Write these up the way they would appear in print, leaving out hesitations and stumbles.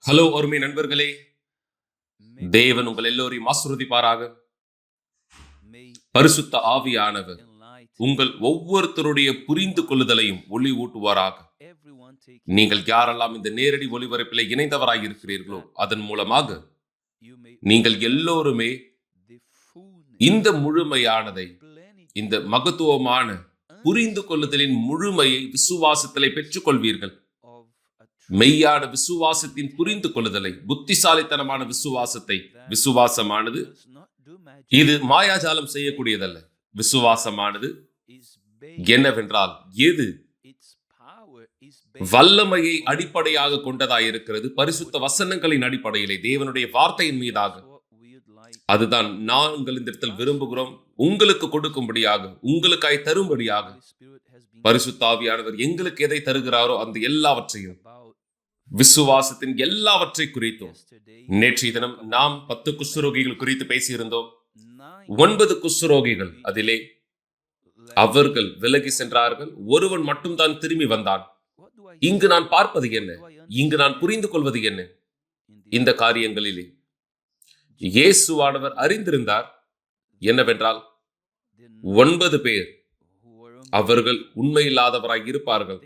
Hello அருமை நண்பர்களே, தேவன் உங்கள் எல்லோரையும் ஆசீர்வதிப்பாராக. பரிசுத்த ஆவியானவர் உங்கள் ஒவ்வொருத்தருடைய புரிந்து கொள்ளுதலையும் ஒளி ஊட்டுவாராக. நீங்கள் யாரெல்லாம் இந்த நேரடி ஒளிபரப்பில் இணைந்தவராய் இருக்கிறீர்களோ அதன் மூலமாக நீங்கள் எல்லோருமே இந்த முழுமையானதை, இந்த மகத்துவமான புரிந்து கொள்ளுதலின் முழுமையை விசுவாசத்திலே பெற்றுக் கொள்வீர்கள். மெய்யான விசுவாசத்தின் புரிந்து கொள்ளுதலை, புத்திசாலித்தனமான விசுவாசத்தை. விசுவாசமானது இது மாயாஜாலம் செய்யக்கூடியதல்ல. விசுவாசமானது என்னவென்றால் எது வல்லமையை அடிப்படையாக கொண்டதாயிருக்கிறது, பரிசுத்த வசனங்களின் அடிப்படையிலே, தேவனுடைய வார்த்தையின் மீதாக. அதுதான் நாங்கள் இந்த இடத்தில் விரும்புகிறோம், உங்களுக்கு கொடுக்கும்படியாக, உங்களுக்காய் தரும்படியாக. பரிசுத்த ஆவியானவர் எங்களுக்கு எதை தருகிறாரோ அந்த எல்லாவற்றையும், விசுவாசத்தின் எல்லாவற்றை குறித்தும். நேற்றைய தினம் நாம் 10 குஷ்டரோகிகள் குறித்து பேசியிருந்தோம். 9 குஷ்டரோகிகள், அதிலே அவர்கள் விலகி சென்றார்கள், ஒருவன் மட்டும் தான் திரும்பி வந்தான். இங்கு நான் பார்ப்பது என்ன, இங்கு நான் புரிந்து கொள்வது என்ன? இந்த காரியங்களிலே இயேசுவானவர் அறிந்திருந்தார் என்னவென்றால் 9 பேர் அவர்கள் உண்மையில்லாதவராய் இருப்பார்கள்.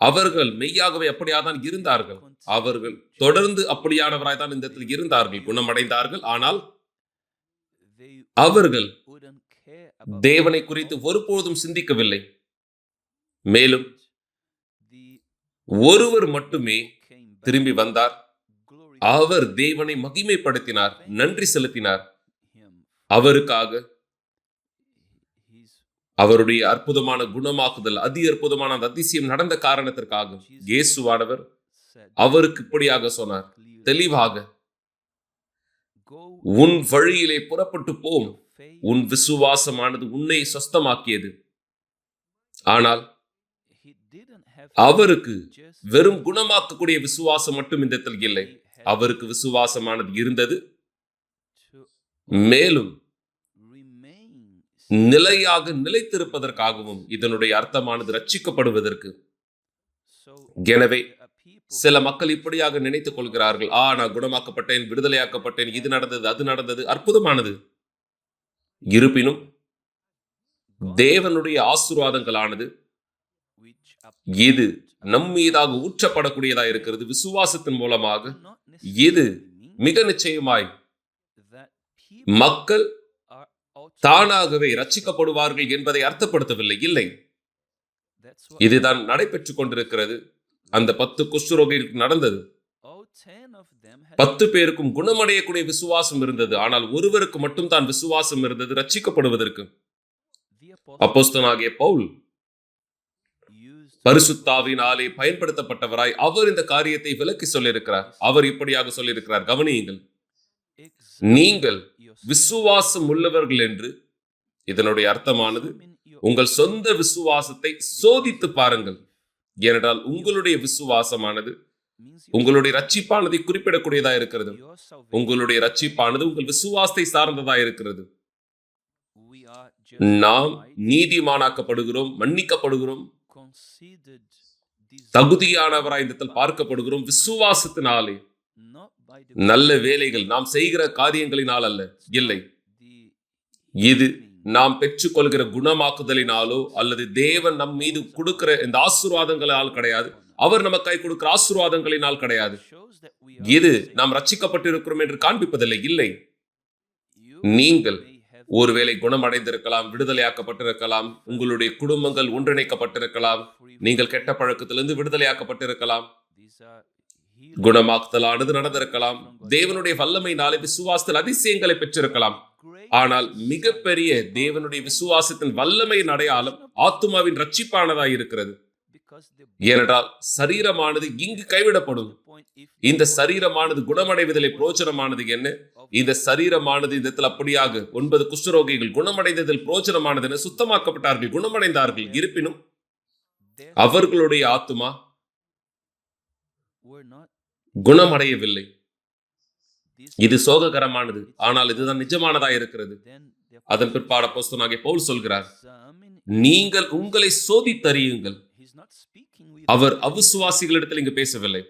அவர்கள் மெய்யாகவே அப்படியாதான் இருந்தார்கள். அவர்கள் தொடர்ந்து அப்படியானவராய் தான் இந்த இடத்தில் இருந்தார்கள், குணமடைந்தார்கள். ஆனால் அவர்கள் தேவனை குறித்து ஒருபோதும் சிந்திக்கவில்லை. மேலும் ஒருவர் மட்டுமே திரும்பி வந்தார். அவர் தேவனை மகிமைப்படுத்தினார், நன்றி செலுத்தினார். அவருக்காக, அவருடைய அற்புதமான குணமாக்குதல், அற்புதமான அந்த அதிசயம் நடந்த காரணத்திற்காக இயேசுவானவர் அவருக்கு இப்படியாக சொன்னார், தெளிவாக, உன் வழியிலே புறப்பட்டு போம், உன் விசுவாசமானது உன்னை சொஸ்தமாக்கியது. ஆனால் அவருக்கு வெறும் குணமாக்கக்கூடிய விசுவாசம் மட்டும் இந்த இடத்தில் இல்லை. அவருக்கு விசுவாசமானது இருந்தது, மேலும் நிலையாக நிலைத்திருப்பதற்காகவும். இதனுடைய அர்த்தமானது ரட்சிக்கப்படுவதற்கு. எனவே சில மக்கள் இப்படியாக நினைத்துக் கொள்கிறார்கள், நான் குணமாக்கப்பட்டேன், விடுதலையாக்கப்பட்டேன், இது நடந்தது, அது நடந்தது, அற்புதமானது. இருப்பினும் தேவனுடைய ஆசீர்வாதங்களானது இது நம்மீதாக ஊற்றப்படக்கூடியதா இருக்கிறது விசுவாசத்தின் மூலமாக. இது மிக நிச்சயமாய் மக்கள் தானாகவே ரட்சிக்கப்படுவார்கள் என்பதை அர்த்தப்படுத்தவில்லை. இல்லை, இதுதான் நடைபெற்றுக் கொண்டிருக்கிறது. அந்த 10 குஷ்டரோகிகளுக்கு நடந்தது. 10 பேருக்கும் குணமடையக்கூடிய விசுவாசம் இருந்தது. ஆனால் ஒருவருக்கு மட்டும் தான் விசுவாசம் இருந்தது ரட்சிக்கப்படுவதற்கு. அப்போஸ்தலனாகிய பவுல் பரிசுத்தாவினாலே பயன்படுத்தப்பட்டவராய் அவர் இந்த காரியத்தை விளக்கி சொல்லியிருக்கிறார். அவர் இப்படியாக சொல்லியிருக்கிறார், கவனியுங்கள், நீங்கள் விசுவாசம் உள்ளவர்கள் என்று. இதனுடைய அர்த்தமானது உங்கள் சொந்த விசுவாசத்தை சோதித்து பாருங்கள். ஏனென்றால் உங்களுடைய விசுவாசமானது உங்களுடைய ரட்சிப்பானதை குறிப்பிடக்கூடியதா இருக்கிறது. உங்களுடைய ரட்சிப்பானது உங்கள் விசுவாசத்தை சார்ந்ததா இருக்கிறது. நாம் நீதிமானாக்கப்படுகிறோம், மன்னிக்கப்படுகிறோம், தகுதியானவராய் பார்க்கப்படுகிறோம் விசுவாசத்தினாலே. நல்ல வேலைகள், நாம் செய்கிற காரியங்களினால் அல்ல. இல்லை, இது நாம் பெற்றுக்கொள்கிற குணமாக்குதலினாலோ அல்லது தேவன் நம் மீது கொடுக்கிற இந்த ஆசீர்வாதங்களால் கிடையாது. அவர் நமக்காய் கொடுக்கிற ஆசீர்வாதங்களினால் கிடையாது. இது நாம் ரட்சிக்கப்பட்டிருக்கிறோம் என்று காண்பிப்பதில்லை. இல்லை, நீங்கள் ஒருவேளை குணமடைந்திருக்கலாம், விடுதலையாக்கப்பட்டிருக்கலாம், உங்களுடைய குடும்பங்கள் ஒன்றிணைக்கப்பட்டிருக்கலாம், நீங்கள் கெட்ட பழக்கத்திலிருந்து விடுதலையாக்கப்பட்டிருக்கலாம், குணமாக்குதலானது நடந்திருக்கலாம், தேவனுடைய வல்லமையினாலே விசுவாசத்தில் அதிசயங்களை பெற்றிருக்கலாம். ஆனால் மிகப்பெரிய தேவனுடைய விசுவாசத்தின் வல்லமையின் அடையாளம் ஆத்துமாவின் ரட்சிப்பானதாய் இருக்கிறது. ஏனென்றால் சரீரமானது இங்கு கைவிடப்படும். இந்த சரீரமானது குணமடைவதிலே பிரோஜனமானது என்ன? இந்த சரீரமானது இந்த அப்படியாக 9 குஷ்டரோகிகள் குணமடைந்ததில் பிரோஜனமானது என சுத்தமாக்கப்பட்டார்கள், குணமடைந்தார்கள். இருப்பினும் அவர்களுடைய ஆத்துமா குணமடையவில்லை. இது சோககரமானது, ஆனால் இதுதான் நிஜமானதா இருக்கிறது. அதன் பிற்பாடு அப்போஸ்தலனாகிய பவுல் சொல்கிறார், நீங்கள் உங்களை சோதித்தறியுங்கள். அவர் அவிசுவாசிகளிடத்தில் இங்கு பேசவில்லை.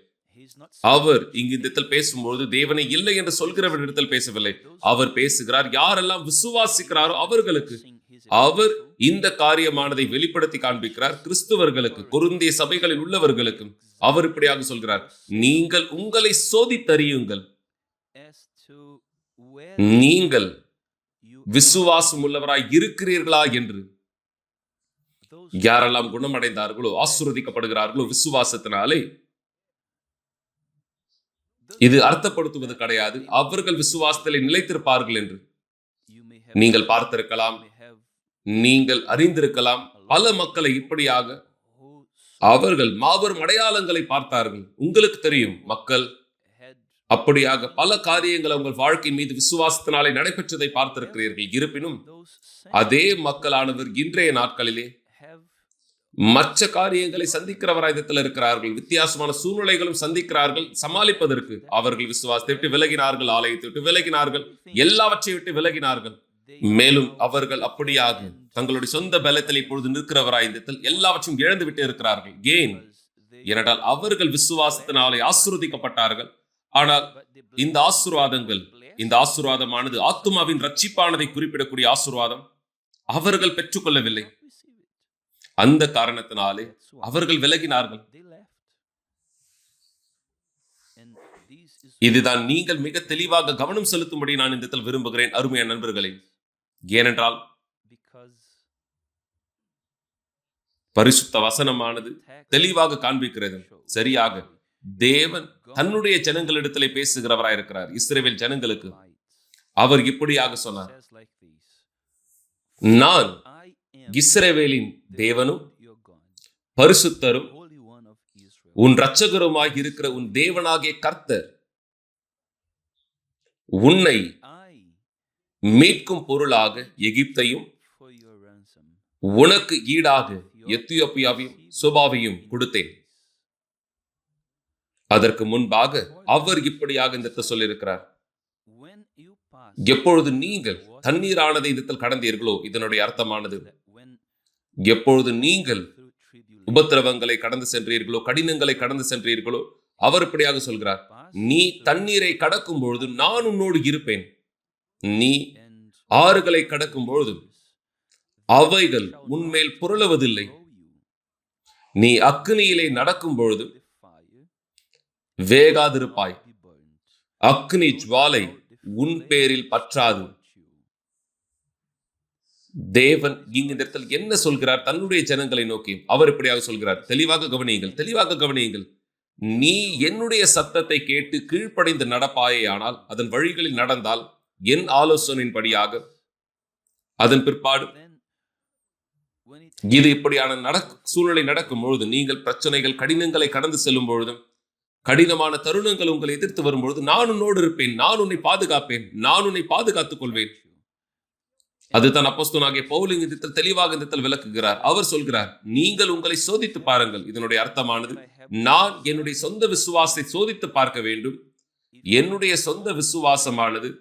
அவர் இங்கு இந்த இடத்தில் பேசும்போது தேவனை இல்லை என்று சொல்கிறவரிடத்தில் பேசவில்லை. அவர் பேசுகிறார் யாரெல்லாம் விசுவாசிக்கிறாரோ அவர்களுக்கு. அவர் இந்த காரியமானதை வெளிப்படுத்தி காண்பிக்கிறார் கிறிஸ்துவர்களுக்கு, கொரிந்திய சபைகளில் உள்ளவர்களுக்கு. அவர் இப்படியாக சொல்கிறார், நீங்கள் உங்களை சோதித்தறியுங்கள், நீங்கள் விசுவாசம் உள்ளவராய் இருக்கிறீர்களா என்று. யாரெல்லாம் குணமடைந்தார்களோ, ஆசீர்வதிக்கப்படுகிறார்களோ விசுவாசத்தினாலே, இது அர்த்தப்படுத்துவது கிடையாது அவர்கள் விசுவாசத்திலே நிலைத்திருப்பார்கள் என்று. நீங்கள் பார்த்திருக்கலாம், நீங்கள் அறிந்திருக்கலாம், பல மக்களை இப்படியாக அவர்கள் மாபெரும் அடையாளங்களை பார்த்தார்கள். உங்களுக்கு தெரியும், மக்கள் அப்படியாக பல காரியங்கள் உங்கள் வாழ்க்கையின் மீது விசுவாசத்தினாலே நடைபெற்றதை பார்த்திருக்கிறீர்கள். இருப்பினும் அதே மக்களானவர் இன்றைய நாட்களிலே மற்ற காரியங்களை சந்திக்கிறவராயத்தில் இருக்கிறார்கள். வித்தியாசமான சூழ்நிலைகளும் சந்திக்கிறார்கள். சமாளிப்பதற்கு அவர்கள் விசுவாசத்தை விட்டு விலகினார்கள், ஆலயத்தை விட்டு விலகினார்கள், எல்லாவற்றை விட்டு விலகினார்கள். மேலும் அவர்கள் அப்படியாக தங்களுடைய சொந்த பலத்தில் இப்பொழுது நிற்கிறவராயத்தில் எல்லாவற்றையும் இழந்து விட்டு இருக்கிறார்கள். ஏன்? ஏனென்றால் அவர்கள் விசுவாசத்தினாலே ஆசீர்வதிக்கப்பட்டார்கள். ஆனால் இந்த ஆசீர்வாதங்கள், இந்த ஆசீர்வாதமானது ஆத்துமாவின் ரட்சிப்பானதை குறிப்பிடக்கூடிய ஆசீர்வாதம் அவர்கள் பெற்றுக்கொள்ளவில்லை. அந்த காரணத்தினாலே அவர்கள் விலகினார்கள். இதுதான் நீங்கள் மிக தெளிவாக கவனம் செலுத்தும்படி நான் இந்த இடத்தில் விரும்புகிறேன் அருமையான நண்பர்களே. ஏனென்றால் பரிசுத்த வசனமானது தெளிவாக காண்பிக்கிறது. சரியாக தேவன் தன்னுடைய ஜனங்களிடத்திலே பேசுகிறவராயிருக்கிறார். இஸ்ரவேல் ஜனங்களுக்கு அவர் இப்படியாக சொன்னார், நான் இஸ்ரவேலின் தேவனும் பரிசுத்தரும் உன் இரட்சகருமாய் இருக்கிற உன் தேவனாகிய கர்த்தர் உன்னை மீட்கும் பொருளாக எகிப்தையும் உனக்கு ஈடாக எத்தியோப்பியாவையும் சோபாவையும் கொடுத்தேன். அதற்கு முன்பாக அவர் இப்படியாக இந்த சொல்லியிருக்கிறார், எப்பொழுது நீங்கள் தண்ணீரானதை இந்த கடந்தீர்களோ, இதனுடைய அர்த்தமானது எப்பொழுது நீங்கள் உபத்திரவங்களை கடந்து சென்றீர்களோ, கடினங்களை கடந்து சென்றீர்களோ, அவர் இப்படியாக சொல்கிறார், நீ தண்ணீரை கடக்கும் பொழுது நான் உன்னோடு இருப்பேன். நீ ஆறுகளை கடக்கும் பொழுது அவைகள் உன்மேல் புரளுவதில்லை. நீ அக்னியிலே நடக்கும் பொழுது வேகாதிருப்பாய், அக்னி ஜுவாலை உன் பேரில் பற்றாது. தேவன் இங்கு இந்த இடத்தில் என்ன சொல்கிறார்? தன்னுடைய ஜனங்களை நோக்கி அவர் இப்படியாக சொல்கிறார், தெளிவாக கவனியுங்கள், தெளிவாக கவனியுங்கள். நீ என்னுடைய சத்தத்தை கேட்டு கீழ்ப்படிந்து நடப்பாயேயானால், அதன் வழிகளில் நடந்தால், என் ஆலோசனையின்படியாக, அதன் பிற்பாடு இது இப்படியான சூழ்நிலை நடக்கும் பொழுது, நீங்கள் பிரச்சனைகள் கடினங்களை கடந்து செல்லும் பொழுதும், கடினமான தருணங்கள் உங்களை எதிர்த்து வரும்பொழுது, நான் உன்னோடு இருப்பேன், நான் உன்னை பாதுகாப்பேன், நான் உன்னை பாதுகாத்துக் கொள்வேன். அதுதான் அப்போஸ்தலனாகிய பவுல் இங்கு தெளிவாக இந்த விளக்குகிறார். அவர் சொல்கிறார், நீங்கள் உங்களை சோதித்து பாருங்கள். இதனுடைய அர்த்தமானது, நான் என்னுடைய சொந்த விசுவாசத்தை சோதித்து பார்க்க வேண்டும். என்னுடைய சொந்த விசுவாசமானது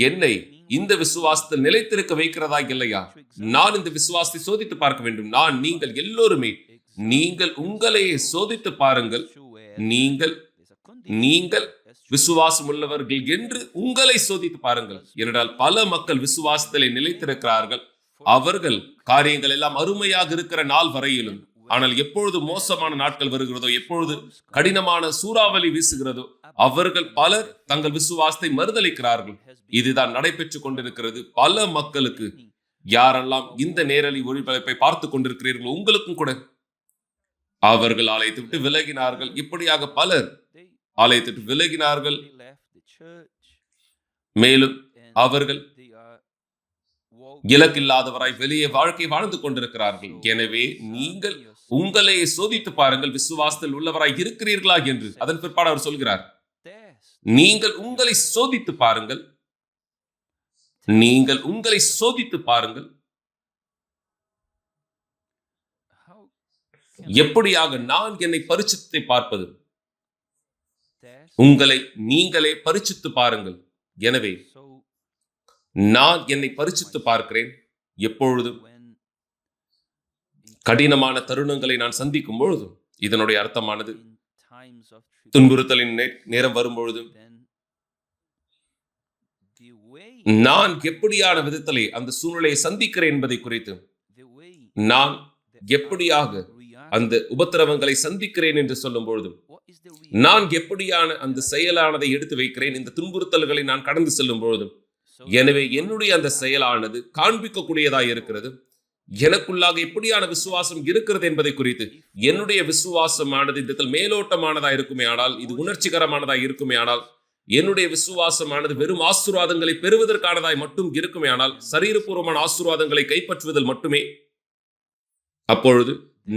என்னை இந்த விசுவாசத்தில் நிலைத்திருக்க வைக்கிறதா இல்லையா? நான் இந்த விசுவாசத்தை சோதித்து பார்க்க வேண்டும். நீங்கள் எல்லோருமே நீங்கள் உங்களையே சோதித்து பாருங்கள். நீங்கள் விசுவாசம் உள்ளவர்கள் என்று உங்களை சோதித்து பாருங்கள். ஏனென்றால் பல மக்கள் விசுவாசத்திலே நிலைத்திருக்கிறார்கள். அவர்கள் காரியங்கள் எல்லாம் அருமையாக இருக்கிற நாள் வரையிலும், ஆனால் எப்பொழுது மோசமான நாட்கள் வருகிறதோ, எப்பொழுது கடினமான சூறாவளி வீசுகிறதோ, அவர்கள் பலர் தங்கள் விசுவாசத்தை மறுதளிக்கிறார்கள். இதுதான் நடைபெற்றுக் கொண்டிருக்கிறது பல மக்களுக்கு. யாரெல்லாம் இந்த நேரலை ஒளிபரப்பை பார்த்து கொண்டிருக்கிறீர்களோ, உங்களுக்கும் கூட அவர்கள் ஆலயத்தை விட்டு விலகினார்கள். இப்படியாக பலர் ஆலயத்தை விட்டு விலகினார்கள். மேலும் அவர்கள் இலக்கில்லாதவராய் வெளியே வாழ்க்கை வாழ்ந்து கொண்டிருக்கிறார்கள். எனவே நீங்கள் உங்களை சோதித்து பாருங்கள், விசுவாசத்தில் உள்ளவராய் இருக்கிறீர்களா என்று. அதன் பிற்பாடு அவர் சொல்கிறார், நீங்கள் உங்களை சோதித்து பாருங்கள், நீங்கள் உங்களை சோதித்து பாருங்கள். எப்படியாக நான் என்னை பரிசுத்தை பார்ப்பது? உங்களை நீங்களே பரிசுத்து பாருங்கள். எனவே நான் என்னை பரிசுத்து பார்க்கிறேன். எப்பொழுதும் கடினமான தருணங்களை நான் சந்திக்கும் பொழுதும், இதனுடைய அர்த்தமானது துன்புறுத்தலின் நேரம் வரும்பொழுதும் நான் எப்படியான விதத்திலே அந்த சூழ்நிலையை சந்திக்கிறேன் என்பதை குறித்து, நான் எப்படியாக அந்த உபத்திரவங்களை சந்திக்கிறேன் என்று சொல்லும் பொழுதும், நான் எப்படியான அந்த செயலானதை எடுத்து வைக்கிறேன் இந்த துன்புறுத்தல்களை நான் கடந்து செல்லும் பொழுதும், எனவே என்னுடைய அந்த செயலானது காண்பிக்கக்கூடியதாக இருக்கிறது. எனக்குள்ளாக எப்படியான விசுவாசம் இருக்கிறது என்பதை குறித்து, என்னுடைய விசுவாசமானது இந்த மேலோட்டமானதா இருக்குமே ஆனால், இது உணர்ச்சிகரமானதா இருக்குமே ஆனால், என்னுடைய விசுவாசமானது வெறும் ஆசீர்வாதங்களை பெறுவதற்கானதாய் மட்டும் இருக்குமே ஆனால், சரீரபூர்வமான ஆசீர்வாதங்களை கைப்பற்றுவதில் மட்டுமே, அப்பொழுது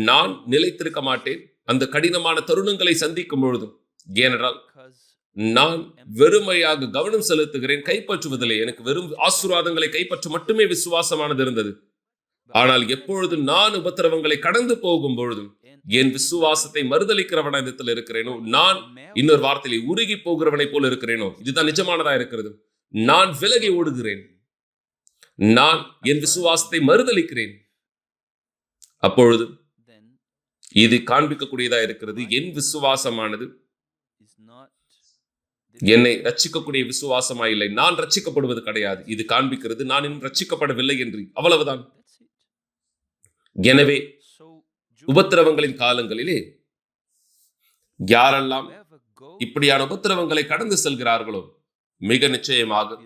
நான் நிலைத்திருக்க மாட்டேன் அந்த கடினமான தருணங்களை சந்திக்கும் பொழுதும். ஏனென்றால் நான் வெறுமையாக கவனம் செலுத்துகிறேன் கைப்பற்றுவதில்லை. எனக்கு வெறும் ஆசீர்வாதங்களை கைப்பற்ற மட்டுமே விசுவாசமானது இருந்தது. ஆனால் எப்பொழுது நான் உபத்திரவங்களை கடந்து போகும் பொழுதும் என் விசுவாசத்தை மறுதளிக்கிறவனிடத்தில் இருக்கிறேனோ, நான் இன்னொரு வார்த்தையிலே உருகி போகிறவனை போல இருக்கிறேனோ, இதுதான் நிஜமானதா இருக்கிறது. நான் விலகி ஓடுகிறேன், நான் என் விசுவாசத்தை மறுதளிக்கிறேன். அப்பொழுது இது காண்பிக்கக்கூடியதா இருக்கிறது. என் விசுவாசமானது என்னை ரட்சிக்கக்கூடிய விசுவாசமா இல்லை, நான் ரட்சிக்கப்படுவது கிடையாது. இது காண்பிக்கிறது நான் இன்னும் ரட்சிக்கப்படவில்லை என்று, அவ்வளவுதான். எனவே உபத்திரவங்களின் காலங்களிலே யாரெல்லாம் இப்படியான உபத்திரவங்களை கடந்து செல்கிறார்களோ, மிக நிச்சயமாக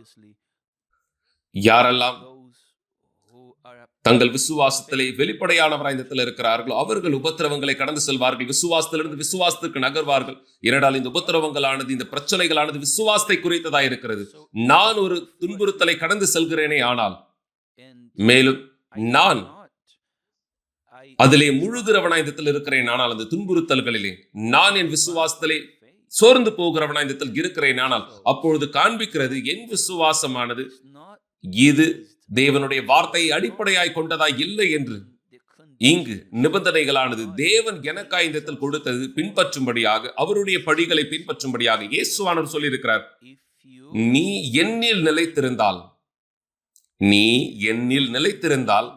யாரெல்லாம் தங்கள் விசுவாசத்திலே வெளிப்படையானவராய் இருக்கிறார்களோ அவர்கள் உபத்திரவங்களை கடந்து செல்வார்கள். விசுவாசத்திலிருந்து விசுவாசத்துக்கு நகர்வார்கள். ஏனென்றால் இந்த உபத்திரவங்களானது, இந்த பிரச்சனைகளானது விசுவாசத்தை குறித்ததா இருக்கிறது. நான் ஒரு துன்புறுத்தலை கடந்து செல்கிறேனே ஆனால், மேலும் நான் அதிலே முழுகிறவனாய் இருக்கிறேன் ஆனால், அந்த துன்புறுத்தல்களிலே நான் என் விசுவாசத்திலே சோர்ந்து போகிறவனாய் இருக்கிறேன் ஆனால், அப்பொழுது காண்பிக்கிறது என் விசுவாசமானது இது தேவனுடைய வார்த்தையை அடிப்படையாய் கொண்டதாய் இல்லை என்று. இங்கு நிபந்தனைகளானது தேவன் எனக்காய் இந்த கொடுத்தது பின்பற்றும்படியாக, அவருடைய படிகளை பின்பற்றும்படியாக இயேசுவானவர் சொல்லியிருக்கிறார். நீ என்னில் நிலைத்திருந்தால், நீ என்னில் நிலைத்திருந்தால்,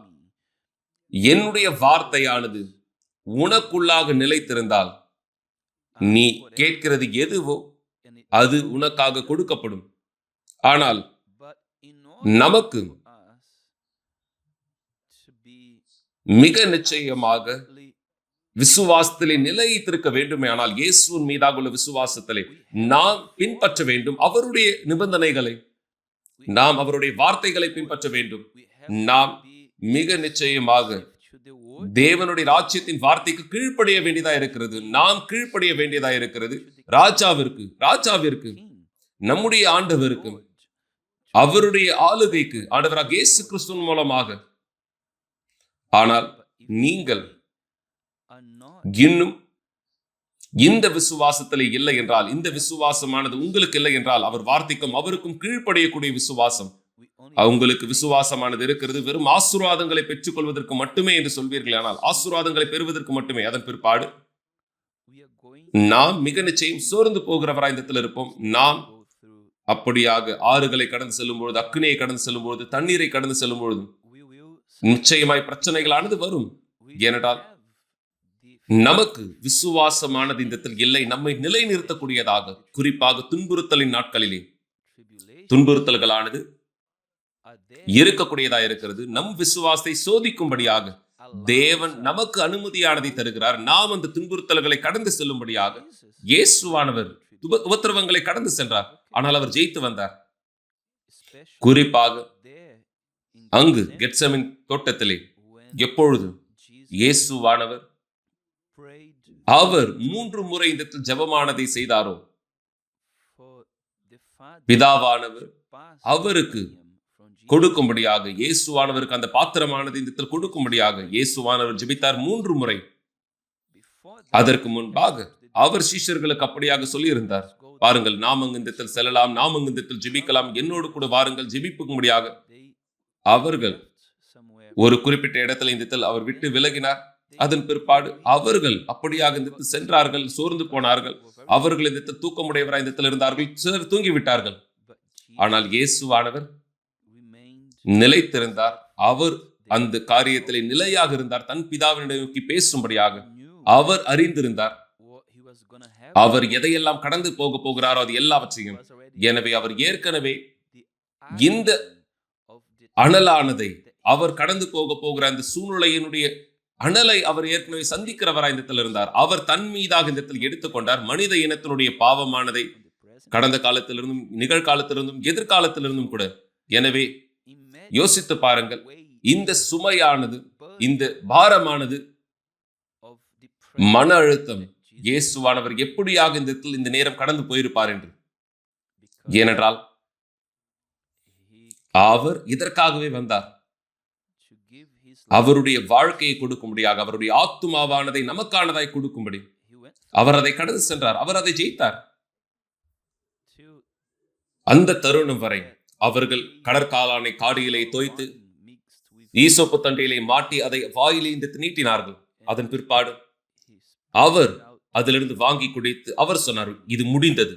என்னுடைய வார்த்தையானது உனக்குள்ளாக நிலைத்திருந்தால், நீ கேட்கிறது எதுவோ அது உனக்காக கொடுக்கப்படும். ஆனால் நமக்கு மிக நிச்சயமாக விசுவாசத்திலே நிலைத்திருக்க வேண்டுமே ஆனால், இயேசுவின் மீதாக உள்ள விசுவாசத்திலே நாம் பின்பற்ற வேண்டும் அவருடைய நிபந்தனைகளை, நாம் அவருடைய வார்த்தைகளை பின்பற்ற வேண்டும். நாம் மிக நிச்சயமாக தேவனுடைய ராஜ்யத்தின் வார்த்தைக்கு கீழ்ப்படிய வேண்டியதா இருக்கிறது. நாம் கீழ்ப்படிய வேண்டியதா இருக்கிறது ராஜாவிற்கு, நம்முடைய ஆண்டவருக்கு, அவருடைய ஆளுகைக்கு, ஆண்டவராக இயேசு கிறிஸ்துவின் மூலமாக. ஆனால் நீங்கள் இன்னும் இந்த விசுவாசத்திலே இல்லை என்றால், இந்த விசுவாசமானது உங்களுக்கு இல்லை என்றால், அவர் வார்த்தைக்கும் அவருக்கும் கீழ்ப்படியக்கூடிய விசுவாசம் உங்களுக்கு விசுவாசமானது இருக்கிறது. வெறும் ஆசீர்வாதங்களை பெற்றுக் கொள்வதற்கு மட்டுமே என்று சொல்வீர்கள். ஆனால் ஆசீர்வாதங்களை பெறுவதற்கு மட்டுமே. அதன் பிற்பாடு நாம் மிக நிச்சயம் சோர்ந்து போகிறவராய் இருப்போம். நாம் அப்படியாக ஆறுகளை கடந்து செல்லும் பொழுது, அக்னியை கடந்து செல்லும் பொழுது, தண்ணீரை கடந்து செல்லும் பொழுது நிச்சயமாய் பிரச்சனைகளானது வரும். ஏனென்றால் நமக்கு விசுவாசமானது இந்த இல்லை. நம்மை நிலை நிறுத்தக்கூடியதாக, குறிப்பாக துன்புறுத்தலின் நாட்களிலே துன்புறுத்தல்களானது இருக்கக்கூடியதா இருக்கிறது. நம் விசுவாசத்தை சோதிக்கும்படியாக தேவன் நமக்கு அனுமதியானதை தருகிறார். நாம் அந்த துன்புறுத்தல்களை கடந்து செல்லும்படியாக இயேசுவானவர் உபத்திரவங்களை கடந்து சென்றார். ஆனால் அவர் ஜெயித்து வந்தார். குறிப்பாக அங்கு கெத்செமனே தோட்டத்திலே எப்பொழுது இயேசுவானவர் அவர் 3 முறை இந்த ஜெபமானதை செய்தாரோ, பிதாவானவர் அவருக்கு கொடுக்கும்படியாக, இயேசுவானவருக்கு அந்த பாத்திரமானது இந்த கொடுக்கும்படியாக இயேசுவானவர் ஜெபித்தார் 3 முறை. அதற்கு முன்பாக அவர் சீஷர்களுக்கு அப்படியாக சொல்லியிருந்தார், பாருங்கள், நாம் அங்கு செல்லலாம், நாம் அங்கு ஜெபிக்கலாம், என்னோடு கூட வாருங்கள், ஜெபிக்கும்படியாக. அவர்கள் ஒரு குறிப்பிட்ட இடத்துல இந்த அவர் விட்டு விலகினார். அதன் பிற்பாடு அவர்கள் அப்படியாக சென்றார்கள், சோர்ந்து போனார்கள். அவர்கள் இந்த தூக்கமுடையவராய் இருந்தார்கள், சிலர் தூங்கிவிட்டார்கள். ஆனால் இயேசுவானவர் நிலைத்திருந்தார். அவர் அந்த காரியத்திலே நிலையாக இருந்தார். தன் பிதாவினை நோக்கி பேசும்படியாக அவர் அறிந்திருந்தார் அவர் எதையெல்லாம் கடந்து போக போகிறாரோ அது எல்லாவற்றையும். எனவே அவர் ஏற்கனவே இந்த அனலானதை, அவர் கடந்து போக போகிற அந்த சூழ்நிலையினுடைய அனலை அவர் ஏற்கனவே சந்திக்கிறவராய் இந்த இடத்தில் இருந்தார். அவர் தன் மீதாக இந்த இடத்தில் எடுத்துக்கொண்டார். மனித இனத்தினுடைய பாவமானதை கடந்த காலத்திலிருந்தும், நிகழ்காலத்திலிருந்தும், எதிர்காலத்திலிருந்தும் கூட. எனவே யோசித்து பாருங்கள், இந்த சுமையானது, இந்த பாரமானது, மன அழுத்தம், இயேசுவானவர் எப்படியாக இந்த இடத்தில் இந்த நேரம் கடந்து போயிருப்பார் என்று. ஏனென்றால் அவர் இதற்காகவே வந்தார். அவருடைய வாழ்க்கையை கொடுக்கும்படியாக, அவருடைய ஆத்துமாவானதை நமக்கானதாய் கொடுக்கும்படி அவர் அதை கடந்து சென்றார். அவர் அதை ஜெயித்தார். அந்த தருணம் வரை அவர்கள் கடற்காலானை காடியிலே தோய்த்து ஈசோப்பு தண்டையிலே மாட்டி அதை வாயிலே நீட்டினார்கள். அதன் பிற்பாடு அவர் அதிலிருந்து வாங்கி குடித்து அவர் சொன்னார், இது முடிந்தது.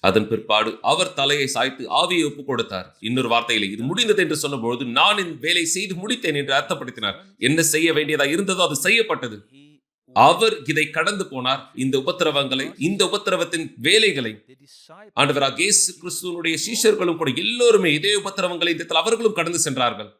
அதன் பிற்பாடு அவர் தலையை சாய்த்து ஆவியை ஒப்பு கொடுத்தார். இன்னொரு வார்த்தையிலே இது முடிந்தது என்று சொன்னபொழுது நான் என் வேலை செய்து முடித்தேன் என்று அர்த்தப்படுத்தினார். என்ன செய்ய வேண்டியதா இருந்ததோ அது செய்யப்பட்டது. அவர் இதை கடந்து போனார். இந்த உபத்திரவங்களை, இந்த உபத்திரவத்தின் வேலைகளை ஆண்டவராகிய இயேசு கிறிஸ்துவினுடைய சீஷர்களும் கூட எல்லோருமே இதே உபத்திரவங்களை அவர்களும் கடந்து சென்றார்கள்.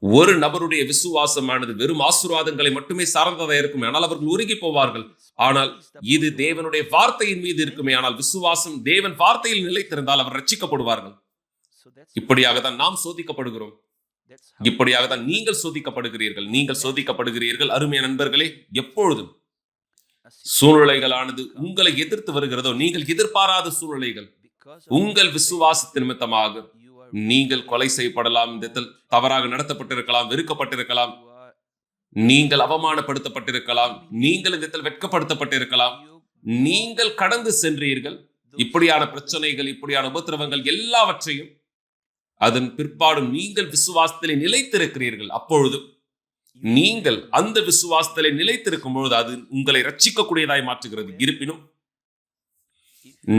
ஒரு நபருடைய விசுவாசமானது வெறும் ஆசீர்வாதங்களை மட்டுமே சார்ந்ததாக இருக்குமே ஆனால் அவர்கள் உருகி போவார்கள். ஆனால் இது தேவனுடைய வார்த்தையின் மீது இருக்குமே ஆனால் விசுவாசம் தேவன் வார்த்தையில் நிலைத்திருந்தால் அவர் ரட்சிக்கப்படுவார்கள். இப்படியாக தான் நாம் சோதிக்கப்படுகிறோம். இப்படியாக தான் நீங்கள் சோதிக்கப்படுகிறீர்கள். நீங்கள் சோதிக்கப்படுகிறீர்கள் அருமையான நண்பர்களே. எப்பொழுதும் சூழ்நிலைகளானது உங்களை எதிர்த்து வருகிறதோ, நீங்கள் எதிர்பாராத சூழ்நிலைகள், உங்கள் விசுவாச நிமித்தமாக நீங்கள் கொலை செய்யப்படலாம், இந்த தவறாக நடத்தப்பட்டிருக்கலாம், வெறுக்கப்பட்டிருக்கலாம், நீங்கள் அவமானப்படுத்தப்பட்டிருக்கலாம், நீங்கள் இந்த வெட்கப்படுத்தப்பட்டிருக்கலாம், நீங்கள் கடந்து சென்றீர்கள். இப்படியான பிரச்சனைகள், இப்படியான உபத்திரவங்கள் எல்லாவற்றையும் அதன் பிற்பாடும் நீங்கள் விசுவாசத்திலே நிலைத்திருக்கிறீர்கள். அப்பொழுதும் நீங்கள் அந்த விசுவாசத்திலே நிலைத்திருக்கும் பொழுது அது உங்களை ரட்சிக்கக்கூடியதாய் மாற்றுகிறது. இருப்பினும்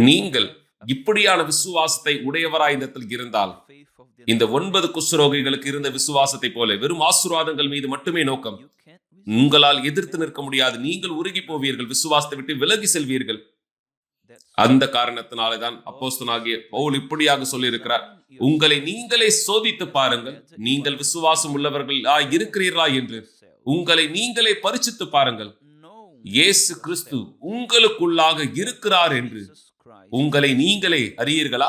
நீங்கள் இப்படியான விசுவாசத்தை உடையவராய் இருந்தால், இந்த 9 குஷ்டரோகிகளுக்கு இருந்த விசுவாசத்தை போல வெறும் ஆசீர்வாதங்கள் மீது மட்டுமே நோக்கம், உங்களால் எதிர்த்து நிற்க முடியாது. நீங்கள் உருகி போவீர்கள், விசுவாசத்தை விட்டு விலகி செல்வீர்கள். அந்த காரணத்தினாலே தான் அப்போஸ்தலனாகிய பவுல் இப்படியாக சொல்லி இருக்கிறார், உங்களை நீங்களே சோதித்து பாருங்கள், நீங்கள் விசுவாசம் உள்ளவர்களா இருக்கிறீர்களா என்று உங்களை நீங்களே பரிசித்து பாருங்கள். இயேசு கிறிஸ்து உங்களுக்குள்ளாக இருக்கிறார் என்று உங்களை நீங்களே அறியீர்களா?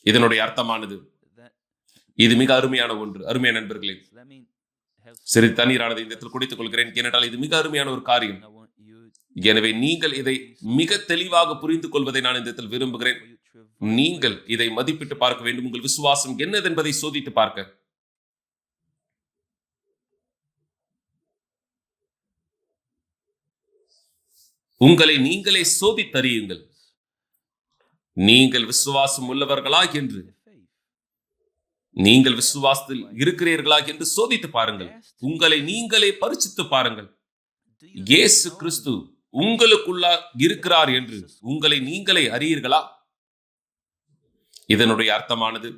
இதனுடைய அர்த்தமானது இது மிக அருமையான ஒன்று. அருமையான நண்பர்களே, சிறிது தண்ணீரானது இந்த இடத்தில் குடித்துக் கொள்கிறேன். ஏனென்றால் இது மிக அருமையான ஒரு காரியம். எனவே நீங்கள் இதை மிக தெளிவாக புரிந்து கொள்வதை நான் இந்த இடத்தில் விரும்புகிறேன். நீங்கள் இதை மதிப்பிட்டு பார்க்க வேண்டும். உங்கள் விசுவாசம் என்னது என்பதை சோதித்து பார்க்க. உங்களை நீங்களே சோதித்தறியுங்கள். நீங்கள் விசுவாசம் உள்ளவர்களா என்று, நீங்கள் விசுவாசத்தில் இருக்கிறீர்களா என்று சோதித்து பாருங்கள். உங்களை நீங்களே பரிசித்து பாருங்கள். இயேசு கிறிஸ்து உங்களுக்குள்ள இருக்கிறார் என்று உங்களை நீங்களே அறியீர்களா? இதனுடைய அர்த்தமானது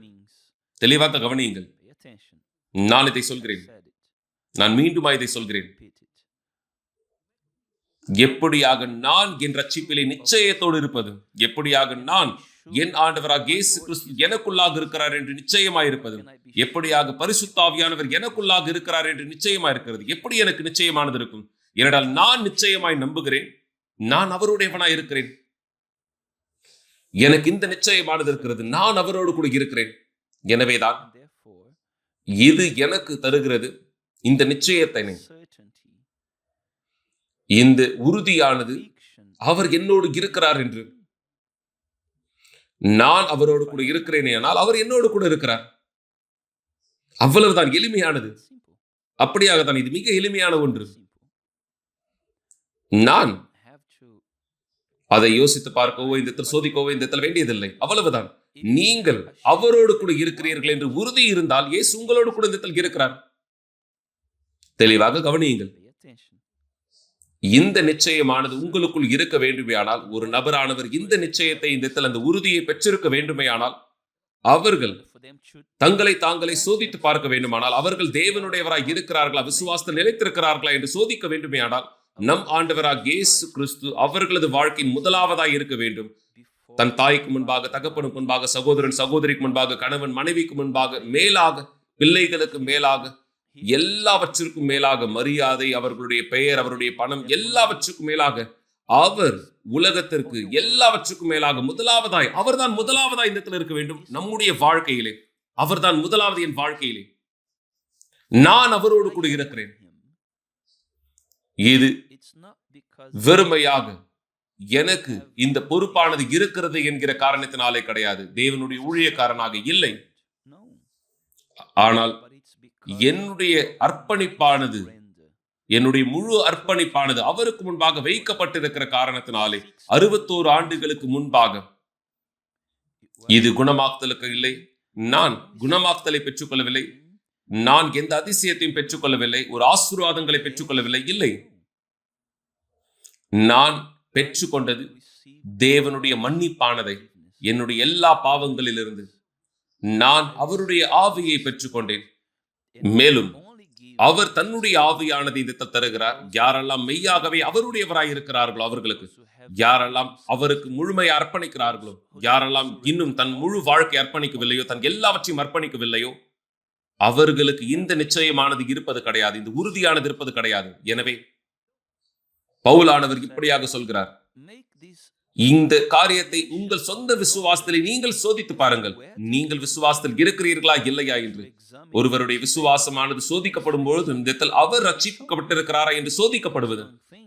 தெளிவாக கவனியுங்கள். நான் இதை சொல்கிறேன், நான் மீண்டும் இதை சொல்கிறேன். எப்படியாக நான் என் ரட்சிப்பிலே நிச்சயத்தோடு இருப்பது, எப்படியாக நான் என் ஆண்டவராகிய இயேசு கிறிஸ்து எனக்குள்ளாக இருக்கிறார் என்று நிச்சயமாயிருப்பது, எப்படியாக பரிசுத்த ஆவியானவர் எனக்குள்ளாக இருக்கிறார் என்று நிச்சயமாயிருக்கிறது. எப்படி எனக்கு நிச்சயமானது இருக்கும்? ஏனென்றால் நான் நிச்சயமாய் நம்புகிறேன், நான் அவருடையவனாய் இருக்கிறேன். எனக்கு இந்த நிச்சயமானது இருக்கிறது, நான் அவரோடு கூட இருக்கிறேன். எனவேதான் இது எனக்கு தருகிறது இந்த நிச்சயத்தை, இந்த உறுதியானது அவர் என்னோடு இருக்கிறார் என்று. நான் அவரோடு கூட இருக்கிறேனே ஆனால் அவர் என்னோடு கூட இருக்கிறார். அவ்வளவுதான், எளிமையானது. அப்படியாக தான் இது மிக எளிமையான ஒன்று. நான் அதை யோசித்து பார்க்கவோ இந்த சோதிக்கவோ இந்த வேண்டியதில்லை. அவ்வளவுதான். நீங்கள் அவரோடு கூட இருக்கிறீர்கள் என்று உறுதி இருந்தால் இயேசு உங்களோடு கூட இந்த இருக்கிறார். தெளிவாக கவனியுங்கள். இந்த நிச்சயமானது உங்களுக்குள் இருக்க வேண்டுமேயானால், ஒரு நபரானவர் இந்த நிச்சயத்தை இந்த அந்த உறுதியை பெற்றிருக்க வேண்டுமேயானால், அவர்கள் தங்களை தாங்களே சோதித்து பார்க்க வேண்டுமானால், அவர்கள் தேவனுடையவராய் இருக்கிறார்களா, விசுவாசத்தில் நிலைத்திருக்கிறார்களா என்று சோதிக்க வேண்டுமேயானால், நம் ஆண்டவராக இயேசு கிறிஸ்து அவர்களது வாழ்க்கையின் முதலாவதாய் இருக்க வேண்டும். தன் தாய்க்கு முன்பாக, தகப்பனுக்கு முன்பாக, சகோதரன் சகோதரிக்கு முன்பாக, கணவன் மனைவிக்கு முன்பாக, மேலாக பிள்ளைகளுக்கு மேலாக, எல்லாவற்றிற்கும் மேலாக மரியாதை, அவர்களுடைய பெயர், அவருடைய பணம், எல்லாவற்றுக்கும் மேலாக அவர் உலகத்திற்கு எல்லாவற்றுக்கும் மேலாக முதலாவதாய் அவர்தான் முதலாவதாய் இந்த இருக்க வேண்டும். நம்முடைய வாழ்க்கையிலே அவர்தான் முதலாவது. என் வாழ்க்கையிலே நான் அவரோடு கூட இருக்கிறேன். இது வெறுமையாக எனக்கு இந்த பொறுப்பானது இருக்கிறது என்கிற காரணத்தினாலே கிடையாது. தேவனுடைய ஊழியக்காரனாக இல்லை. ஆனால் என்னுடைய அர்ப்பணிப்பானது, என்னுடைய முழு அர்ப்பணிப்பானது அவருக்கு முன்பாக வைக்கப்பட்டிருக்கிற காரணத்தினாலே 61 ஆண்டுகளுக்கு முன்பாக இது குணமாக்குதலுக்கு இல்லை. நான் குணமாக்குதலை பெற்றுக்கொள்ளவில்லை. நான் எந்த அதிசயத்தையும் பெற்றுக்கொள்ளவில்லை. ஒரு ஆசீர்வாதங்களை பெற்றுக்கொள்ளவில்லை. இல்லை, நான் பெற்றுக்கொண்டது தேவனுடைய மன்னிப்பானதை. என்னுடைய எல்லா பாவங்களிலிருந்து நான் அவருடைய ஆவியை பெற்றுக்கொண்டேன். மேலும் அவர் தன்னுடைய ஆவியானதை இந்த தருகிறார். யாரெல்லாம் மெய்யாகவே அவருடையவராய் இருக்கிறார்களோ அவர்களுக்கு, யாரெல்லாம் அவருக்கு முழுமையை அர்ப்பணிக்கிறார்களோ, யாரெல்லாம் இன்னும் தன் முழு வாழ்க்கை அர்ப்பணிக்கவில்லையோ, தன் எல்லாவற்றையும் அர்ப்பணிக்கவில்லையோ, அவர்களுக்கு இந்த நிச்சயமானது இருப்பது கிடையாது, இந்த உறுதியானது இருப்பது கிடையாது. எனவே பவுலானவர் இப்படியாக சொல்கிறார், இந்த காரியத்தை உங்கள் சொந்த விசுவாசத்தில் நீங்கள் சோதித்து பாருங்கள். நீங்கள் விசுவாசத்தில் இருக்கிறீர்களா இல்லையா என்று. ஒருவருடைய விசுவாசமானது சோதிக்கப்படும் பொழுது இந்த அவர் ரட்சிக்கப்பட்டிருக்கிறாரா என்று சோதிக்கப்படுவது.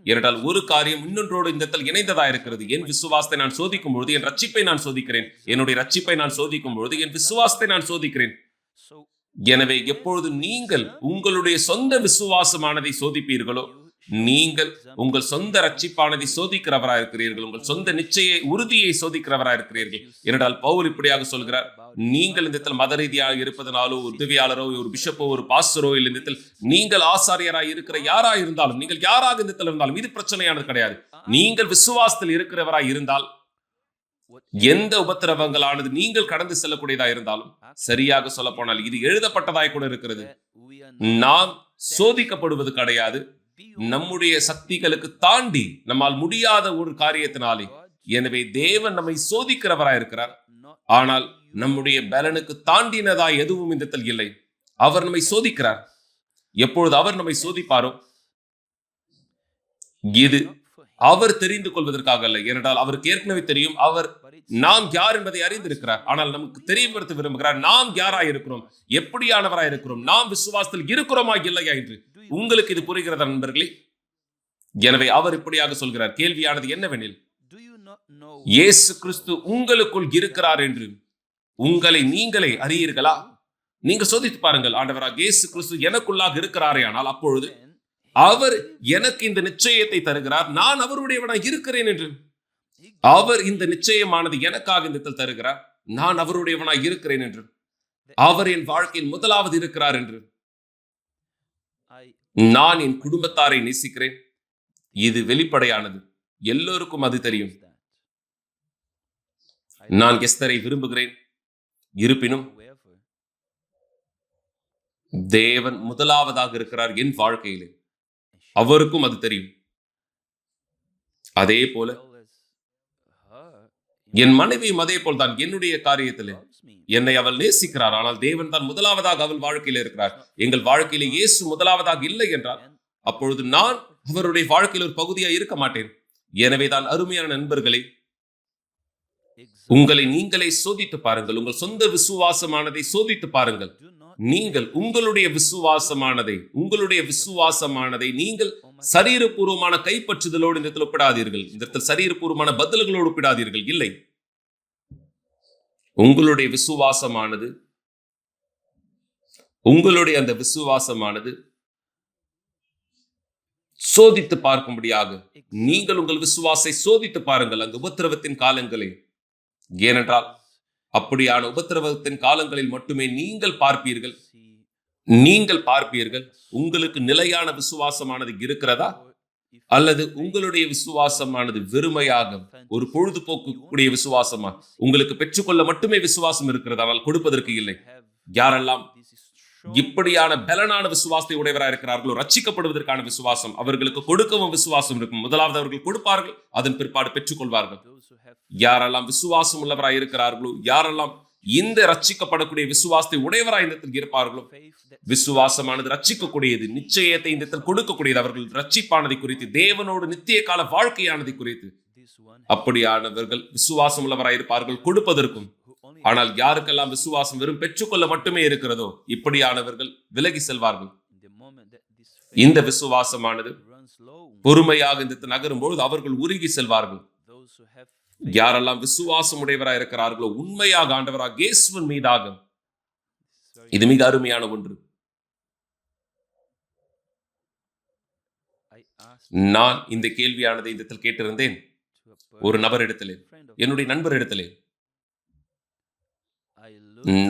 ஏனென்றால் ஒரு காரியம் இன்னொன்றோடு இந்த இணைந்ததா இருக்கிறது. என் விசுவாசத்தை நான் சோதிக்கும் பொழுது என் ரட்சிப்பை நான் சோதிக்கிறேன். என்னுடைய ரட்சிப்பை நான் சோதிக்கும் பொழுது என் விசுவாசத்தை நான் சோதிக்கிறேன். எனவே எப்பொழுது நீங்கள் உங்களுடைய சொந்த விசுவாசமானதை சோதிப்பீர்களோ, நீங்கள் உங்கள் சொந்த ரட்சிப்பானதை சோதிக்கிறவராக இருக்கிறீர்கள். உங்கள் சொந்த நிச்சய உறுதியை சோதிக்கிறவராக இருக்கிறீர்கள். ஏனென்றால் பவுல் இப்படியாக சொல்கிறார், நீங்கள் இந்த மத ரீதியாக இருப்பதனாலோ, ஒரு உதவியாளரோ, ஒரு பிஷப்போ, ஒரு பாஸ்டரோ, இல்லை நீங்கள் ஆசாரியராக இருக்கிற யாரா இருந்தாலும், நீங்கள் யாராக இந்த இருந்தாலும் இது பிரச்சனையானது கிடையாது. நீங்கள் விசுவாசத்தில் இருக்கிறவராய் இருந்தால், எந்த உபத்திரவங்களானது நீங்கள் கடந்து செல்லக்கூடியதா இருந்தாலும், சரியாக சொல்ல போனால் இது எழுதப்பட்டதாய் கூட இருக்கிறது, நாம் சோதிக்கப்படுவது கிடையாது. நம்முடைய சக்திகளுக்கு தாண்டி நம்மால் முடியாத ஒரு காரியத்தினாலே. எனவே தேவன் நம்மை சோதிக்கிறவராய் இருக்கிறார். ஆனால் நம்முடைய பலனுக்கு தாண்டினதா எதுவும் இந்த இல்லை. அவர் நம்மை சோதிக்கிறார். எப்பொழுது அவர் நம்மை சோதிப்பாரோ, இது அவர் தெரிந்து கொள்வதற்காக அல்ல. ஏனென்றால் அவருக்கு ஏற்கனவே தெரியும் அவர் நாம் யார் என்பதை அறிந்திருக்கிறார். ஆனால் நமக்கு தெரியப்படுத்த விரும்புகிறார், நாம் யாராய் இருக்கிறோம், எப்படியானவராய் இருக்கிறோம், நாம் விசுவாசத்தில் இருக்கிறோமா இல்லையா என்று. உங்களுக்கு இது புரிகிறதா நண்பர்களே? எனவே அவர் இப்படியாக சொல்கிறார். கேள்வியானது என்னவெனில், இயேசு கிறிஸ்து உங்களுக்குள் இருக்கிறார் என்று உங்களை நீங்களே அறியீர்களா? நீங்க சோதித்து பாருங்கள். ஆண்டவராக இயேசு கிறிஸ்து எனக்குள்ளாக இருக்கிறாரே, ஆனால் அப்பொழுது அவர் எனக்கு இந்த நிச்சயத்தை தருகிறார், நான் அவருடையவனாக இருக்கிறேன் என்று. அவர் இந்த நிச்சயமானது எனக்காக இந்த தருகிறார், நான் அவருடையவனாக இருக்கிறேன் என்று. அவர் என் வாழ்க்கையில் முதலாவது இருக்கிறார் என்று. நான் என் குடும்பத்தாரை நேசிக்கிறேன். இது வெளிப்படையானது, எல்லோருக்கும் அது தெரியும். நான் எஸ்தரை விரும்புகிறேன். இருப்பினும் தேவன் முதலாவதாக இருக்கிறார் என் வாழ்க்கையிலே, அவருக்கும் அது தெரியும். அதே போல என் மனைவியும் அதே போல்தான் என்னுடைய காரியத்திலே என்னை அவள் நேசிக்கிறார். ஆனால் தேவன் தான் முதலாவதாக அவள் வாழ்க்கையில இருக்கிறார். எங்கள் வாழ்க்கையில இயேசு முதலாவதாக இல்லை என்றால் அப்பொழுது நான் அவருடைய வாழ்க்கையில் ஒரு பகுதியா இருக்க மாட்டேன். எனவே தான் அருமையான நண்பர்களே, உங்களை நீங்களே சோதித்து பாருங்கள். உங்கள் சொந்த விசுவாசமானதை சோதித்து பாருங்கள். நீங்கள் உங்களுடைய விசுவாசமானதை நீங்கள் சரீரபூர்வமான கைப்பற்றுதலோடு இந்த ஒப்பிடாதீர்கள். இந்த சரீரபூர்வமான பதில்களோடு ஒப்பிடாதீர்கள். இல்லை, உங்களுடைய விசுவாசமானது, உங்களுடைய அந்த விசுவாசமானது சோதித்து பார்க்கும்படியாக நீங்கள் உங்கள் விசுவாசை சோதித்து பாருங்கள் அந்த உபத்திரவத்தின் காலங்களே. ஏனென்றால் அப்படியான உபத்திரவத்தின் காலங்களில் மட்டுமே நீங்கள் பார்ப்பீர்கள் உங்களுக்கு நிலையான விசுவாசமானது இருக்கிறதா, அல்லது உங்களுடைய விசுவாசமானது வெறுமையாக ஒரு பொழுதுபோக்கு கூடிய விசுவாசமா, உங்களுக்கு பெற்றுக்கொள்ள மட்டுமே விசுவாசம் இருக்கிறது, ஆனால் கொடுப்பதற்கு இல்லை. யாரெல்லாம் இப்படியான பலனான விசுவாசத்தை உடையவராக இருக்கிறார்களோ, ரட்சிக்கப்படுவதற்கான விசுவாசம் அவர்களுக்கு கொடுக்கவும் விசுவாசம் இருக்கும். முதலாவது அவர்கள் கொடுப்பார்கள், அதன் பிற்பாடு பெற்றுக்கொள்வார்கள். யாரெல்லாம் விசுவாசம் உள்ளவராய் இருக்கிறார்களோ, யாரெல்லாம் இந்த ரட்சிக்கப்படக்கூடிய விசுவாசத்தை உடையவராய் இந்த இருப்பார்களோ, விசுவாசமானது ரட்சிக்கக்கூடியது, நிச்சயத்தை இந்த கொடுக்கக்கூடியது. அவர்கள் ரட்சிப்பானதை குறித்து, தேவனோடு நித்திய கால வாழ்க்கையானதை குறித்து அப்படியானவர்கள் விசுவாசம் உள்ளவராய் இருப்பார்கள் கொடுப்பதற்கும். ஆனால் யாருக்கெல்லாம் விசுவாசம் வெறும் பெற்றுக்கொள்ள மட்டுமே இருக்கிறதோ, இப்படியானவர்கள் விலகி செல்வார்கள். இந்த விசுவாசமானது பொறுமையாக இந்த நகரும்போது அவர்கள் உருகி செல்வார்கள். யாரெல்லாம் விசுவாசம் உடையவராய் இருக்கிறார்களோ, உண்மையாக ஆண்டவராக இயேசுவின் மீதாக, இது மிக அருமையான ஒன்று. நான் இந்த கேள்வியானதை இந்த இடத்தில் கேட்டிருந்தேன் ஒரு நபரிடத்திலே, என்னுடைய நண்பரிடத்திலே.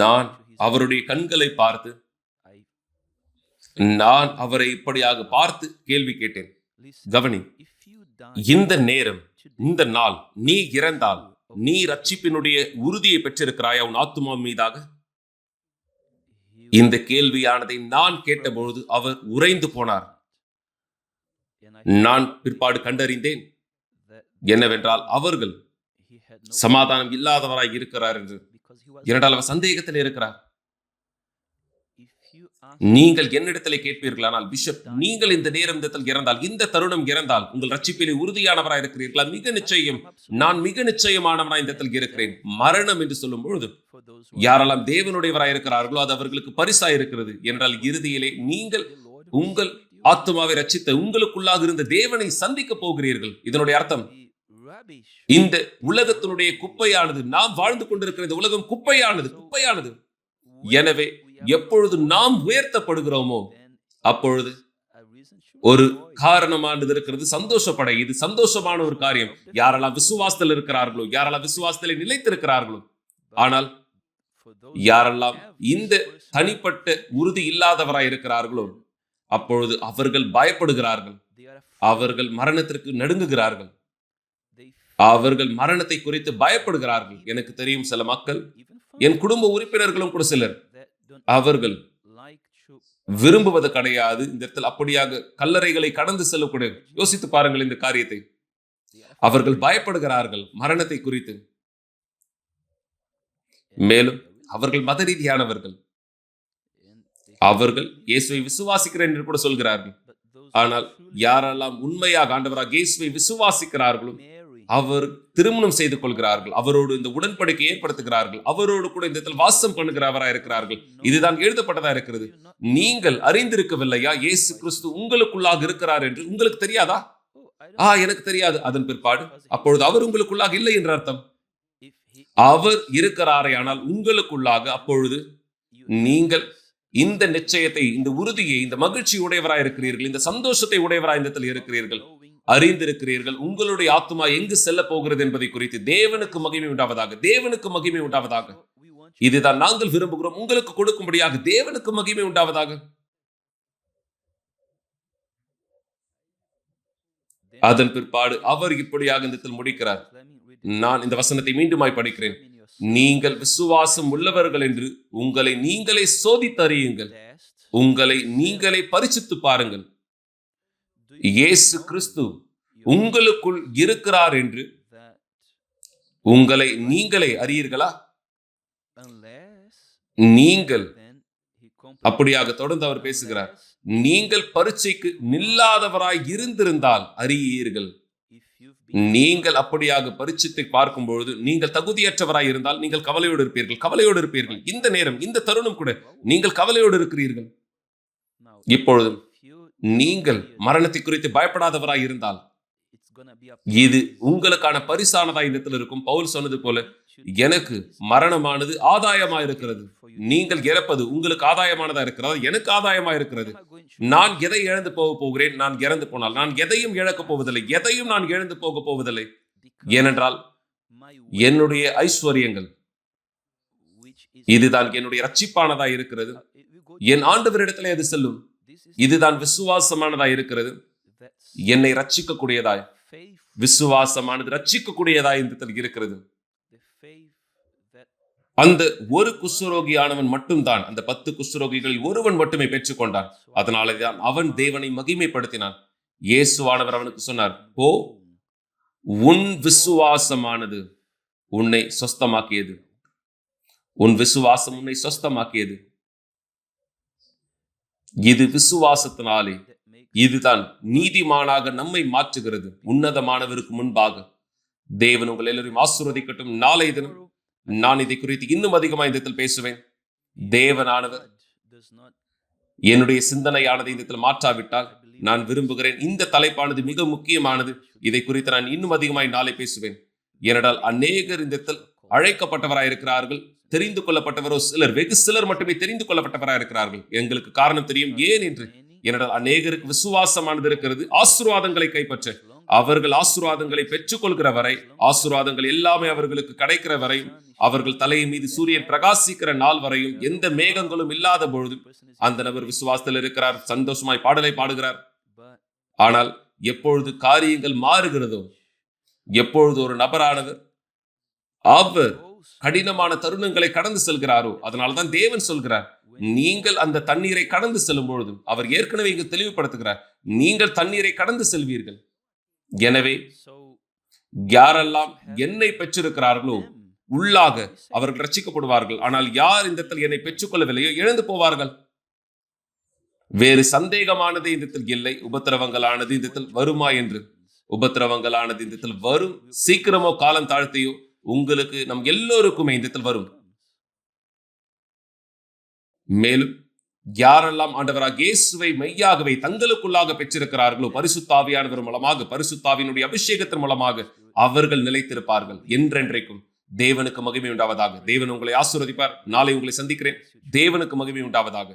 நான் அவருடைய கண்களை பார்த்து, நான் அவரை இப்படியாக பார்த்து கேள்வி கேட்டேன். கவனி, இந்த நேரம், இந்த நாள் நீ இறந்தால் நீ ரட்சிப்பினுடைய உறுதியை பெற்றிருக்கிறாயா உன் ஆத்துமா மீதாக? இந்த கேள்வியானதை நான் கேட்டபொழுது அவர் உறைந்து போனார். நான் பிற்பாடு கண்டறிந்தேன் என்னவென்றால், அவர்கள் சமாதானம் இல்லாதவராய் இருக்கிறார் என்று. இரண்டால் அவர் சந்தேகத்தில் இருக்கிறார். நீங்கள் என்னிடத்திலே கேட்பீர்களானால், பிஷப், நீங்கள் இந்த நேரம் இறந்தால், இந்த தருணம் இறந்தால் உங்கள் ரட்சிப்பிலே உறுதியானவராய் இருக்கிறீர்களா? மிக நிச்சயம், நான் மிக நிச்சயமானவராய் இந்த இருக்கிறேன். மரணம் என்று சொல்லும் பொழுது யாரெல்லாம் தேவனுடையவராய் இருக்கிறார்களோ அது அவர்களுக்கு பரிசாய் இருக்கிறது என்றால், இறுதியிலே நீங்கள் உங்கள் ஆத்மாவை ரட்சித்த உங்களுக்குள்ளாக இருந்த தேவனை சந்திக்க போகிறீர்கள். இதனுடைய அர்த்தம், இந்த உலகத்தினுடைய குப்பையானது, நாம் வாழ்ந்து கொண்டிருக்கிற இந்த உலகம் குப்பையானது. எனவே எப்பொழுது நாம் உயர்த்தப்படுகிறோமோ அப்பொழுது ஒரு காரணமானது இருக்கிறது, சந்தோஷப்பட. இது சந்தோஷமான ஒரு காரியம். யாரெல்லாம் விசுவாசத்தில் இருக்கிறார்களோ, யாரெல்லாம் விசுவாசத்தில் நிலைத்திருக்கிறார்களோ, ஆனால் யாரெல்லாம் இந்த தனிப்பட்ட உறுதி இல்லாதவராய் இருக்கிறார்களோ அப்பொழுது அவர்கள் பயப்படுகிறார்கள், அவர்கள் மரணத்திற்கு நடுங்குகிறார்கள், அவர்கள் மரணத்தை குறித்து பயப்படுகிறார்கள். எனக்கு தெரியும் சில மக்கள், என் குடும்ப உறுப்பினர்களும் கூட சிலர், அவர்கள் விரும்புவது கிடையாது இந்த இடத்தில் அப்படியாக கல்லறைகளை கடந்து செல்லக்கூடிய. யோசித்து பாருங்கள் இந்த காரியத்தை. அவர்கள் பயப்படுகிறார்கள் மரணத்தை குறித்து. மேலும் அவர்கள் மத ரீதியானவர்கள், அவர்கள் இயேசுவை விசுவாசிக்கிறேன் என்று கூட சொல்கிறார்கள். ஆனால் யாரெல்லாம் உண்மையாக ஆண்டவராக இயேசுவை விசுவாசிக்கிறார்களோ அவர் திருமணம் செய்து கொள்கிறார்கள், அவரோடு இந்த உடன்படிக்கை ஏற்படுத்துகிறார்கள், அவரோடு கூட இந்த இடத்தில் வாசம் பண்ணுகிறவராக இருக்கிறார்கள். இதுதான் எழுதப்பட்டதா இருக்கிறது. நீங்கள் அறிந்திருக்கவில்லையா இயேசு கிறிஸ்து உங்களுக்குள்ளாக இருக்கிறார் என்று? உங்களுக்கு தெரியாதா? எனக்கு தெரியாது. அதன் பிற்பாடு அப்பொழுது அவர் உங்களுக்குள்ளாக இல்லை என்ற அர்த்தம். அவர் இருக்கிறாரே ஆனால் உங்களுக்குள்ளாக, அப்பொழுது நீங்கள் இந்த நிச்சயத்தை, இந்த உறுதியை, இந்த மகிழ்ச்சி உடையவராய் இருக்கிறீர்கள், இந்த சந்தோஷத்தை உடையவராய் இந்த இடத்தில் இருக்கிறீர்கள், அறிந்திருக்கிறீர்கள். உங்களுடைய ஆத்துமா எங்கு செல்ல போகிறது என்பதை குறித்து தேவனுக்கு மகிமை உண்டாவதாக, தேவனுக்கு மகிமை உண்டாவதாக. இதுதான் நாங்கள் விரும்புகிறோம், உங்களுக்கு கொடுக்கும்படியாக தேவனுக்கு மகிமை உண்டாவதாக. அதன் பிற்பாடு அவர் இப்படியாக இந்த முடிக்கிறார். நான் இந்த வசனத்தை மீண்டுமாய் படிக்கிறேன். நீங்கள் விசுவாசம் உள்ளவர்கள் என்று உங்களை நீங்களே சோதித்தறியுங்கள், உங்களை நீங்களே பரிசுத்து பாருங்கள். இயேசு கிறிஸ்து உங்களுக்குள் இருக்கிறார் என்று உங்களை நீங்களே அறியீர்களா? நீங்கள் அப்படியாக தொடர்ந்து அவர் பேசுகிறார். நீங்கள் பரீட்சைக்கு நில்லாதவராய் இருந்திருந்தால் அறியீர்கள். நீங்கள் அப்படியாக பரீட்சத்தை பார்க்கும் பொழுது நீங்கள் தகுதியற்றவராய் இருந்தால் நீங்கள் கவலையோடு இருப்பீர்கள். இந்த நேரம், இந்த தருணம் கூட நீங்கள் கவலையோடு இருக்கிறீர்கள். இப்பொழுதும் நீங்கள் மரணத்தை குறித்து பயப்படாதவராய் இருந்தால் இது உங்களுக்கான பரிசானதாய் இந்த இடத்தில் இருக்கும். பவுல் சொன்னது போல, எனக்கு மரணமானது ஆதாயமா இருக்கிறது, நீங்கள் இறப்பது உங்களுக்கு ஆதாயமானதா இருக்கிறது, எனக்கு ஆதாயமா இருக்கிறது. நான் எதை இழந்து போகிறேன்? நான் இறந்து போனால் நான் எதையும் இழக்கப் போவதில்லை, எதையும் நான் இழந்து போக போவதில்லை. ஏனென்றால் என்னுடைய ஐஸ்வர்யங்கள், இதுதான் என்னுடைய ரட்சிப்பானதா இருக்கிறது. என் ஆண்டவரிடத்திலே அது செல்லும். இதுதான் விசுவாசமானதா இருக்கிறது, என்னை ரட்சிக்கக்கூடியதாய். விசுவாசமானது ரட்சிக்கக்கூடியதாய் இந்த இருக்கிறது. அந்த ஒரு குஷ்டரோகியானவன் மட்டும்தான், அந்த 10 குஷ்டரோகிகளில் ஒருவன் மட்டுமே பெற்றுக்கொண்டான். அதனாலதான் அவன் தேவனை மகிமைப்படுத்தினான். இயேசுவானவர் அவனுக்கு சொன்னார், போ, உன் விசுவாசமானது உன்னை சொஸ்தமாக்கியது. உன் விசுவாசம் உன்னை சொஸ்தமாக்கியது. இது விசுவாசத்தினாலே, இதுதான் நீதிமானாக நம்மை மாற்றுகிறது உன்னதமானவருக்கு முன்பாக. தேவன் உங்கள் எல்லாரையும் ஆசீர்வதிக்கட்டும். நாளை தினம் நான் இதை குறித்து இன்னும் அதிகமாக இந்த இடத்தில் பேசுவேன். தேவனானவர் என்னுடைய சிந்தனையானதை இந்த இடத்தில் மாற்றாவிட்டால் நான் விரும்புகிறேன். இந்த தலைப்பானது மிக முக்கியமானது. இதை குறித்து நான் இன்னும் அதிகமாய் நாளை பேசுவேன். ஏனென்றால் அநேகர் இந்த இடத்தில் அழைக்கப்பட்டவராயிருக்கிறார்கள், தெரிந்து கொள்ளப்பட்டவரோ சிலர், வெகு சிலர் மட்டுமே தெரிந்து கொள்ளப்பட்டவராயிருக்கிறார்கள். எங்களுக்கு காரணம் தெரியும் ஏன் என்று. ஏனென்றால் அநேகருக்கு விசுவாசமானது இருக்கிறது, ஆசீர்வாதங்களை கைப்பற்ற. அவர்கள் ஆசீர்வாதங்களை பெற்றுக் கொள்கிற வரை, ஆசீர்வாதங்கள் எல்லாமே அவர்களுக்கு கிடைக்கிற வரையும், அவர்கள் தலையின் மீது சூரியன் பிரகாசிக்கிற நாள் வரையும், எந்த மேகங்களும் இல்லாத பொழுதும் அந்த நபர் விசுவாசத்தில் இருக்கிறார், சந்தோஷமாய் பாடலை பாடுகிறார். ஆனால் எப்பொழுது காரியங்கள் மாறுகிறதோ, எப்பொழுது ஒரு நபரானவர் அவர் கடினமான தருணங்களை கடந்து செல்கிறாரோ, அதனால்தான் தேவன் சொல்கிறார், நீங்கள் அந்த தண்ணீரை கடந்து செல்லும் பொழுது, அவர் ஏற்கனவே இங்கு தெளிவுபடுத்துகிறார், நீங்கள் தண்ணீரை கடந்து செல்வீர்கள். எனவே யாரெல்லாம் என்னை பெற்றிருக்கிறார்களோ உள்ளாக அவர்கள் ரட்சிக்கப்படுவார்கள். ஆனால் யார் இந்த இடத்தில் என்னை பெற்றுக்கொள்ளவில்லையோ இழந்து போவார்கள். வேறு சந்தேகமானது இந்த இடத்தில் இல்லை. உபத்திரவங்களானது இந்த இடத்தில் வருமா என்று. உபத்திரவங்களானது இந்த இடத்தில் வரும். சீக்கிரமோ காலம் தாழ்த்தையோ உங்களுக்கு, நம் எல்லோருக்குமே இந்த இடத்தில் வரும். மேலும் யாரெல்லாம் ஆண்டவராக இயேசுவை மெய்யாகவே தங்களுக்குள்ளாக பெற்றிருக்கிறார்களோ, பரிசுத்தாவியானவர் மூலமாக, பரிசுத்தாவினுடைய அபிஷேகத்தின் மூலமாக அவர்கள் நிலைத்திருப்பார்கள் என்றென்றைக்கும். தேவனுக்கு மகிமை உண்டாவதாக. தேவன் உங்களை ஆசீர்வதிப்பார். நாளை உங்களை சந்திக்கிறேன். தேவனுக்கு மகிமை உண்டாவதாக.